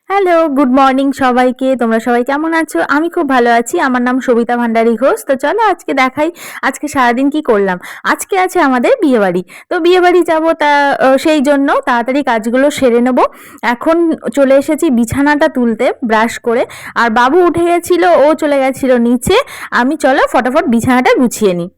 Hello, good morning সবাইকে। তোমরা সবাই কেমন আছো? আমি খুব ভালো আছি। আমার নাম সবিতা ভান্ডারী ঘোষ। তো চলো আজকে দেখাই আজকে সারাদিন কি করলাম। আজকে আছে আমাদের বিয়েবাড়ি। তো বিয়েবাড়ি যাবো তা সেই জন্য তাড়াতাড়ি কাজগুলো সেরে নেব। এখন চলে এসেছি বিছানাটা তুলতে ব্রাশ করে। আর বাবু উঠে গেছিল, ও চলে গেছিল নিচে। আমি চলো ফটাফট বিছানাটা গুছিয়ে নিই।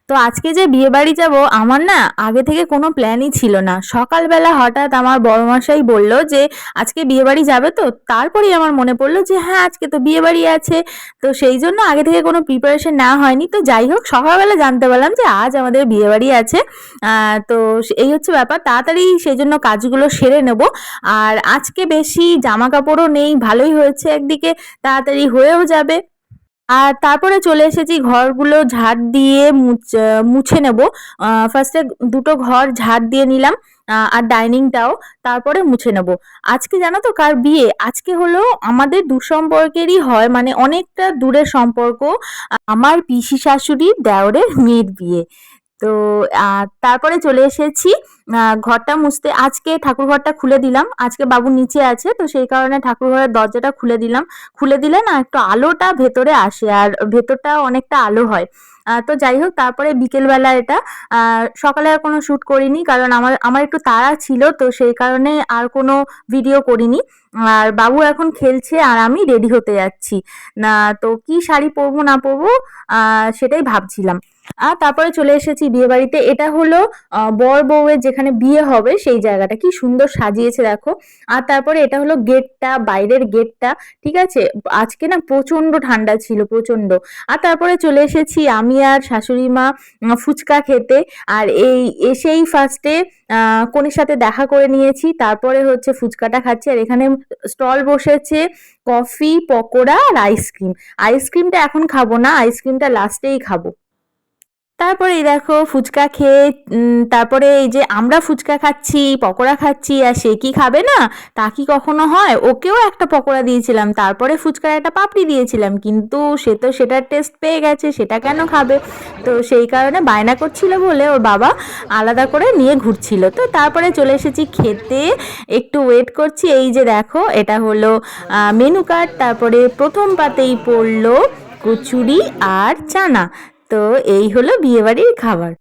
তো আজকে যে বিয়েবাড়ি যাব আমার না আগে থেকে কোনো প্ল্যানই ছিল না। সকালবেলা হঠাৎ আমার বড়মশাই বলল যে আজকে বিয়েবাড়ি যাবে, তো তারপরেই আমার মনে পড়লো যে হ্যাঁ আজকে তো বিয়েবাড়ি আছে। তো সেই জন্য আগে থেকে কোনো প্রিপারেশন নেওয়া হয়নি। তো যাই হোক, সকালবেলা জানতে পারলাম যে আজ আমাদের বিয়েবাড়ি আছে। তো এই হচ্ছে ব্যাপার, তাড়াতাড়ি সেই জন্য কাজগুলো সেরে নেব। আর আজকে বেশি জামা কাপড়ও নেই, ভালোই হয়েছে, একদিকে তাড়াতাড়ি হয়েও যাবে। আর তারপরে চলে এসেছি ঘরগুলো ঝাড় দিয়ে মুছে নেব। ফার্স্টে দুটো ঘর ঝাড় দিয়ে নিলাম, আর ডাইনিংটাও তারপরে মুছে নেব। আজকে জানো তো কার বিয়ে? আজকে হলো আমাদের দুঃসম্পর্কেরই হয়, মানে অনেকটা দূরের সম্পর্ক। আমার পিসি শাশুড়ির দেওরের মেয়ের বিয়ে। তো তারপরে চলে এসেছি ঘরটা মুছতে। আজকে ঠাকুর ঘরটা খুলে দিলাম, আজকে বাবু নিচে আছে তো সেই কারণে ঠাকুর ঘরের দরজাটা খুলে দিলাম। খুলে দিলে না একটু আলোটা ভেতরে আসে, আর ভেতরটা অনেকটা আলো হয়। তো যাই হোক, তারপরে বিকেলবেলা এটা সকালে আর কোনো শ্যুট করিনি, কারণ আমার আমার একটু তাড়া ছিল, তো সেই কারণে আর কোনো ভিডিও করিনি। আর বাবু এখন খেলছে আর আমি রেডি হতে যাচ্ছি না। তো কি শাড়ি পরবো না পরবো সেটাই ভাবছিলাম। আর তারপরে চলে এসেছি বিয়ে বাড়িতে। এটা হলো বর বউয়ের যেখানে বিয়ে হবে সেই জায়গাটা, কি সুন্দর সাজিয়েছে দেখো। আর তারপরে এটা হলো গেটটা, বাইরের গেটটা। ঠিক আছে, আজকে না প্রচন্ড ঠান্ডা ছিল, প্রচন্ড। আর তারপরে চলে এসেছি আমি আর শাশুড়ি মা ফুচকা খেতে। আর এই এসেই ফার্স্টে কনের সাথে দেখা করে নিয়েছি, তারপরে হচ্ছে ফুচকাটা খাচ্ছি। আর এখানে স্টল বসেছে কফি, পকোড়া আর আইসক্রিম। আইসক্রিমটা এখন খাবো না, আইসক্রিমটা লাস্টেই খাবো। তারপরে এই দেখো ফুচকা খেয়ে তারপরে এই যে আমরা ফুচকা খাচ্ছি, পকোড়া খাচ্ছি, আর সে কি খাবে না? তা কি কখনো হয়? ওকেও একটা পকোড়া দিয়েছিলাম, তারপরে ফুচকার একটা পাপড়ি দিয়েছিলাম, কিন্তু সে তো সেটার টেস্ট পেয়ে গেছে, সেটা কেন খাবে? তো সেই কারণে বায়না করছিল বলে ওর বাবা আলাদা করে নিয়ে ঘুরছিল। তো তারপরে চলে এসেছি খেতে, একটু ওয়েট করছি। এই যে দেখো এটা হলো মেনু কার্ড। তারপরে প্রথম পাতেই পড়লো কচুরি আর চানা। তো এই হলো বিয়েবাড়ির খাবার।